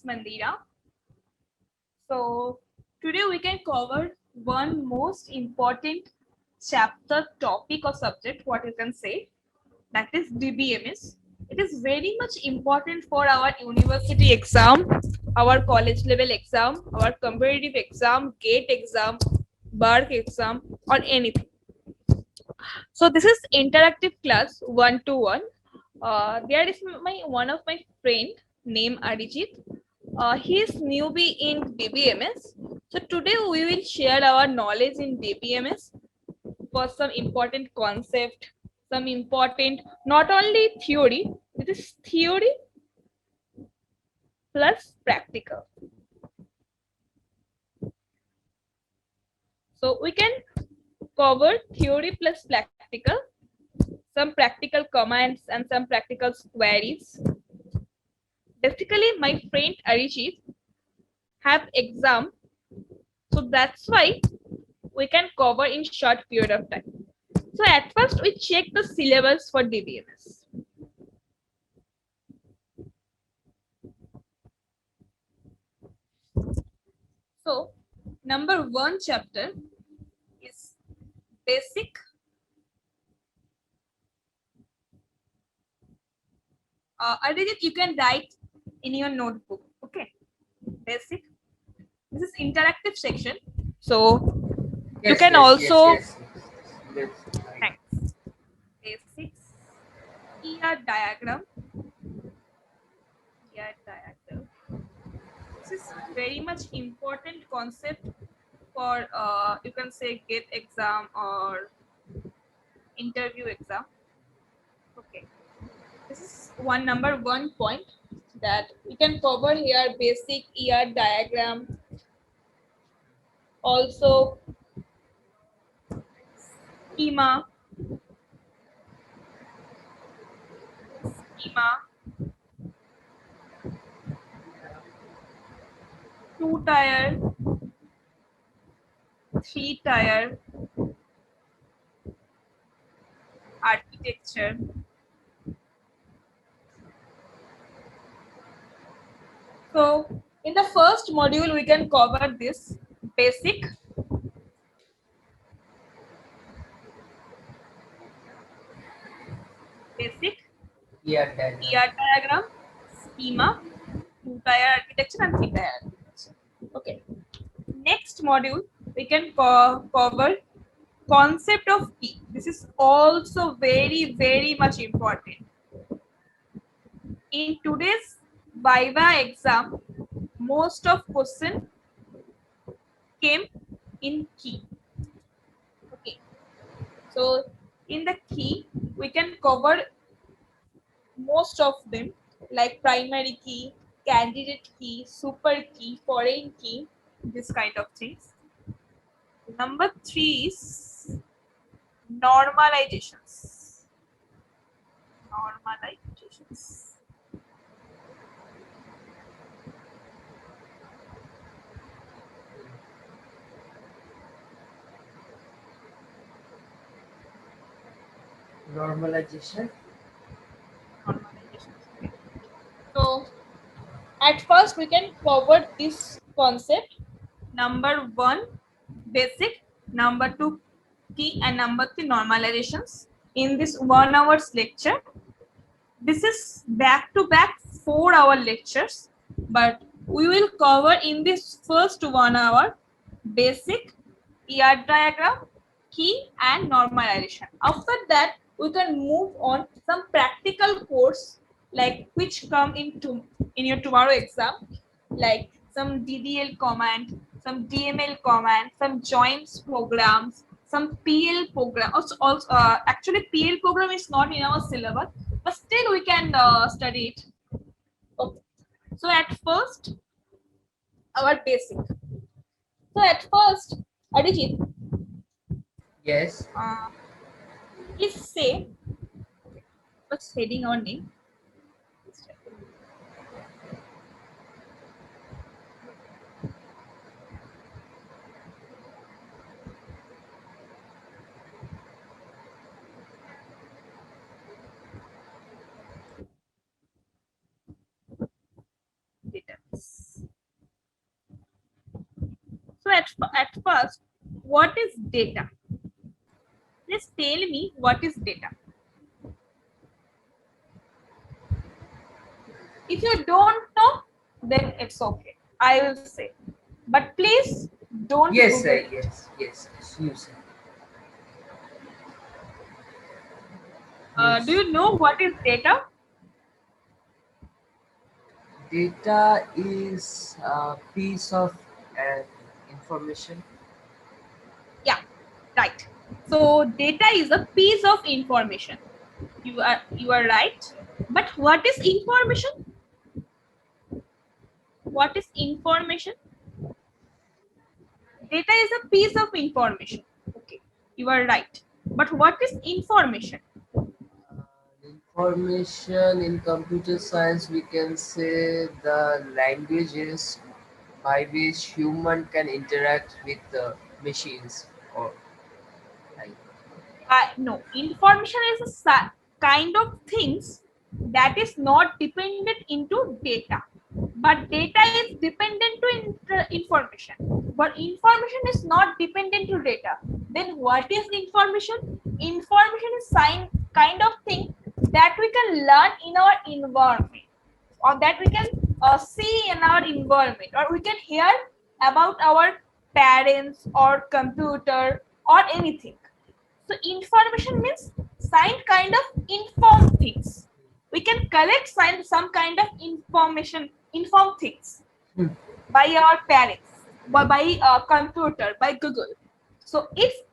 Mandira. So today we can cover one most important chapter, topic or subject, what you can say, that is DBMS. It is very much important for our university exam, our college level exam, our competitive exam, GATE exam, BARC exam, or anything. So this is interactive class 1-to-1. There is my one of my friend named Arijit. He is newbie in DBMS. So today we will share our knowledge in DBMS for some important concept, some important not only theory. It is theory plus practical. So we can cover theory plus practical, some practical commands and some practical queries. Basically, my friend Arijit have exam, so that's why we can cover in short period of time. So at first we check the syllabus for DBMS. So number 1 chapter is basic. Arijit, you can write in your notebook. Okay, basic. This is interactive section. So you can also thanks. Basics. ER diagram. ER diagram. This is very much important concept for you can say GATE exam or interview exam. Okay, this is number 1 point that we can cover here, basic ER diagram, also schema, schema, 2-tier, 3-tier architecture. So in the first module we can cover this basic, ER diagram, schema, 2-tier architecture and 3-tier architecture. Okay. Next module we can cover concept of key. This is also very much important. In today's Viva exam, most of question came in key. Okay. So in the key we can cover most of them, like primary key, candidate key, super key, foreign key, this kind of things. Number 3 is normalizations. Normalizations. Normalization. Normalizations. So at first we can cover this concept. Number 1 basic, number 2 key, and number 3 normalizations in this 1 hour's lecture. This is back to back 4-hour lectures, but we will cover in this first 1 hour basic, ER diagram, key, and normalization. After that we can move on some practical course, like which come in your tomorrow exam, like some DDL command, some DML command, some joins programs, some PL program. Also actually PL program is not in our syllabus, but still we can study it. Okay. So at first, our basic. So at first, Adijit, Yes. please say what's heading our name. Database. at first, what is data? Please tell me what is data. If you don't know, then it's okay. I will say. But please don't Yes, Google sir. it. Yes. You, sir. Do Yes. you know what is data? Data is a piece of uh, information. Yeah, right. So data is a piece of information. You are right. But what is information? What is information? Data is a piece of information. Okay, you are right. But what is information? Information in computer science, we can say the languages by which human can interact with the machines or like. No, information is a kind of things that is not dependent into data, but data is dependent to information, but information is not dependent to data. Then what is information? Information is kind of thing that we can learn in our environment, or that we can see in our environment, or we can hear about our parents or computer or anything. So information means kind of inform things. We can collect some kind of information, inform things Hmm. by our parents, by computer, by Google. So it's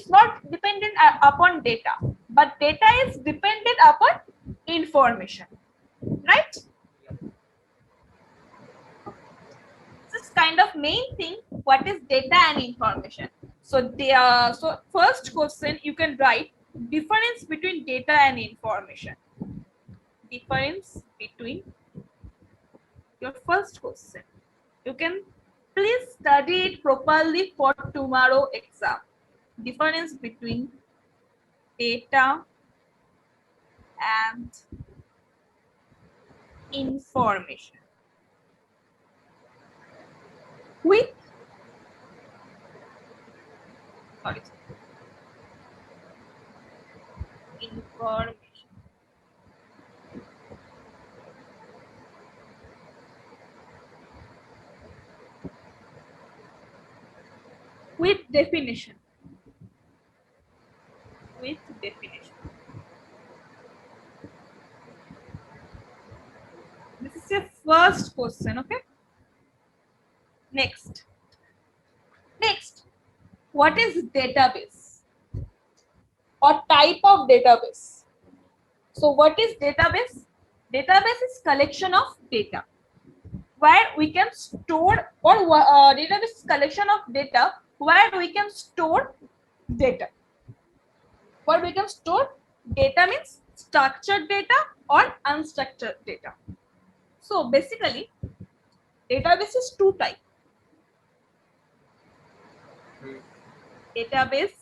not dependent upon data, but data is dependent upon information, right? This is kind of main thing. What is data and information? So first question you can write difference between data and information. Difference between your first question. You can please study it properly for tomorrow exam. Difference between data and information. With sorry, information. With definition. With definition. This is your first question, okay? Next, what is database or type of database? So what is database? Database is collection of data where we can store, or database is collection of data where we can store data. Where we can store data means structured data or unstructured data. So basically, database is two types. Database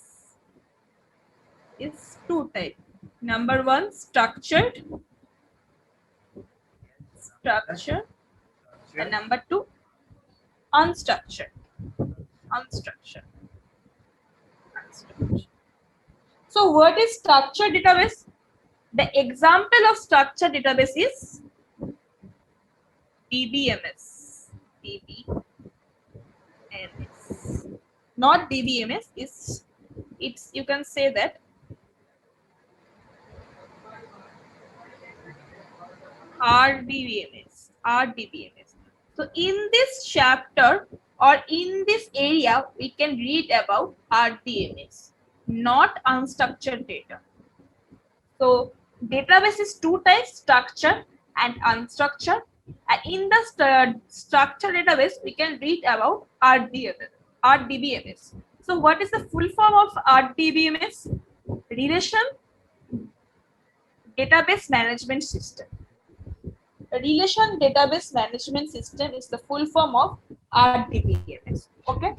is two types. Number one, structured, and number two, unstructured. Unstructured. So what is structured database? The example of structured database is DBMS. DBMS. Not DBMS, it's you can say that RDBMS. RDBMS. So in this chapter or in this area, we can read about RDMS, not unstructured data. So database is two types, structured and unstructured. And in the structured database, we can read about RDBMS. So what is the full form of RDBMS? Relation Database Management System. Relation Database Management System is the full form of RDBMS. Okay.